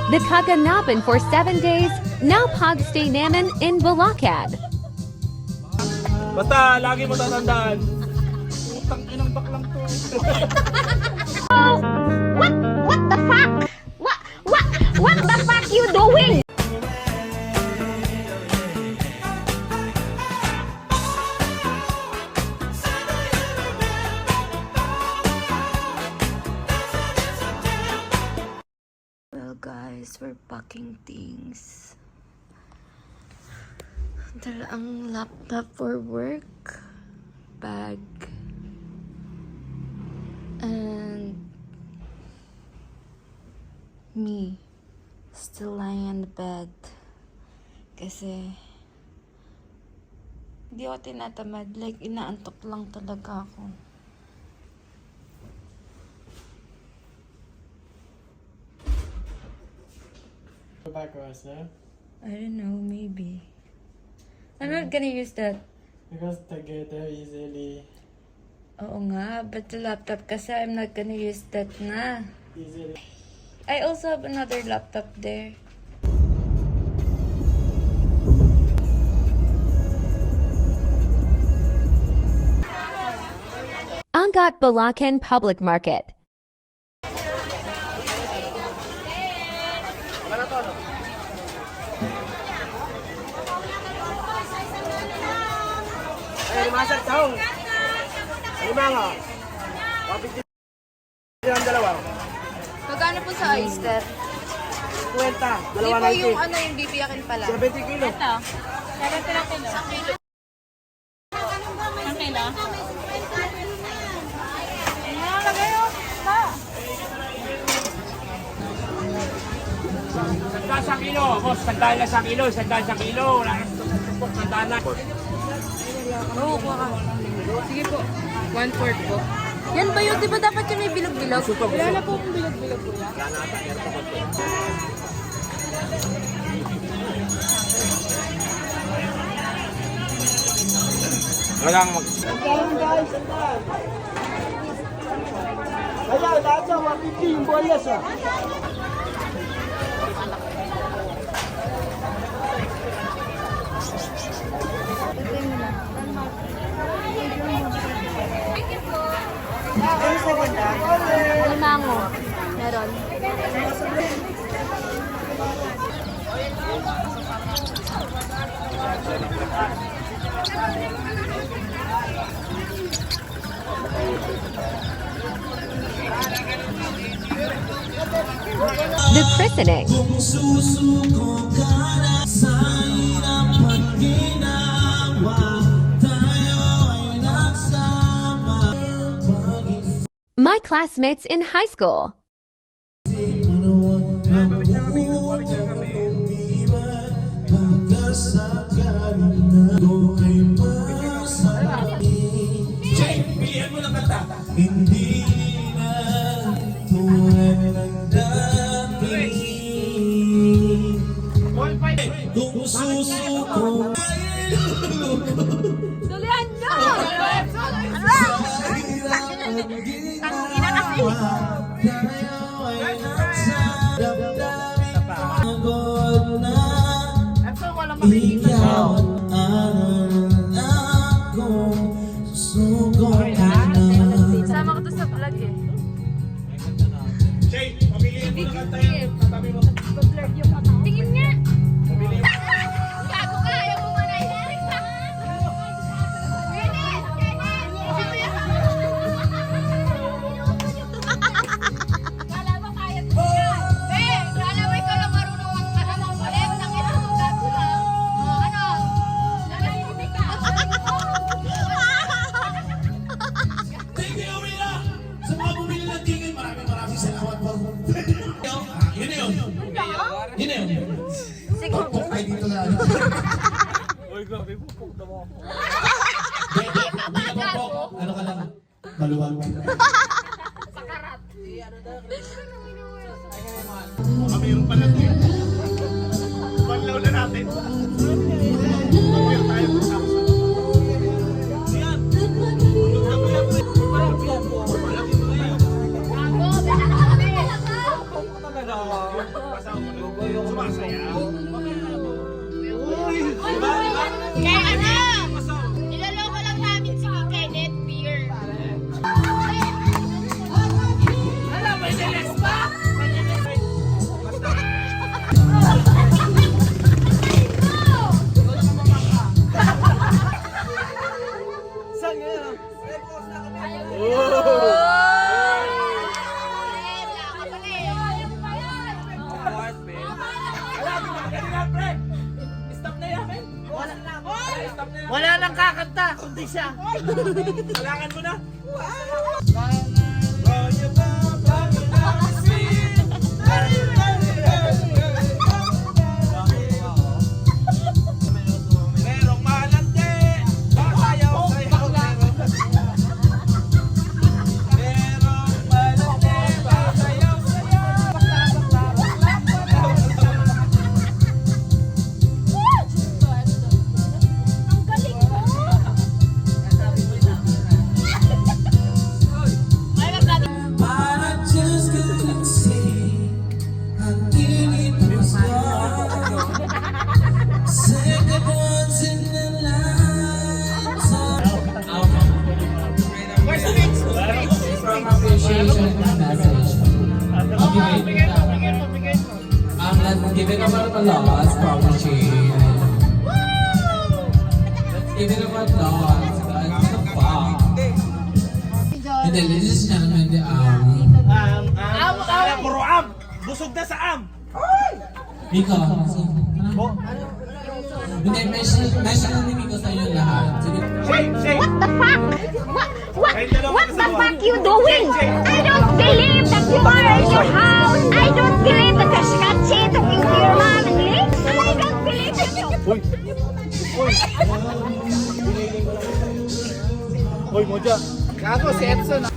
The kaganapan for 7 days, now pagstay namin in Bulacan. Basta, lagi mo tatandaan. Utang inang baklang to. What the fuck? What the fuck you doing? Well guys, we're packing things. Dala ang laptop for work, bag, and me still lying on the bed kasi hindi ako tinatamad, like inaantok lang talaga ako. Go back Ross, no? I don't know, maybe. I'm not gonna use that. Because together easily. Oo nga, but the laptop kasi I'm not gonna use that na. Easily. I also have another laptop there. Angat Bulacan Public Market. Ay, limasag taong. Lima nga. Wapit ang dalawa. Magkano po sa oyster? Kwenta. Hindi Dalawa po na yung ano yung bibiyakin pala. 70 kilo. Ito. 70 lang kilo. Isang kilo. Isang kilo? Sandaan sa kilo. Boss, sandaan lang sa kilo. Sandaan sa kilo. Wala nang tupok. Sandaan na. Oo, kuha ka. Sige po. 1/4 po. Yan ba yun? Di ba dapat yung may bilog-bilog? Wala na po kung bilog-bilog po yan. Wala na ata. Meron pa konti. Walang mag... Sandaan guys, sandaan. Kaya, lahat sa 150 yung boyas ah. Alimango. Meron. The christening. My classmates in high school. Hindi na tulad ng dati. Kung susuko Tulian nyo! Tangina kasi tayo ay nasa damdamin pagod na ikaw ang akong susuko ka na. Sama ko to sa vlog eh. Jay, pamiliin mo na kanta yan. Katabi mo. Tingin nga! Gago ka! Ayaw mo na i-direct sa Kala mo kaya to yan! Eh! Kala mo ikaw lang marunong ang kanamang ulit! Nakita mo gago lang! Ano? Nanahimik ka! Thank you, Mila! Sa mga bumili ng tingin, maraming salamat po. Yun na yun. Yun na yun. Pagpok kayo dito na. Uy, grabe po. Pagda mo ako. Hindi ka pagpok. Ano ka lang? Maluwag. Kami yung palat eh. Panlaw na natin. Pagpuyang tayo sa Samsung. Yan. Malaki mo na yan. Gago! Pinakakabit! Pasama mo Kaya ano? Nilaloko lang namin si Kenneth Beer. Alam, may nilis pa! Wala nang kakanta, kundi siya. Kailangan mo na! Merong malandi, sasayaw, sayaw, merong malandi, sasayaw, But I just couldn't see how deep it was gone. Second ones in the lifetime. From appreciation and message. Let's give it about the lost property. Let's give it about lost. That's the fuck. And then, ladies and gentlemen, Puro am! Busog na sa am! Miko. Hindi, mention na ni Miko sa inyo lahat. Sige. What the fuck? What the fuck you doing? I don't believe that you are in your house. I don't believe that you're scratching talking to your mom and me. I don't believe that you... Hoy, Moja. Gago, si Edson.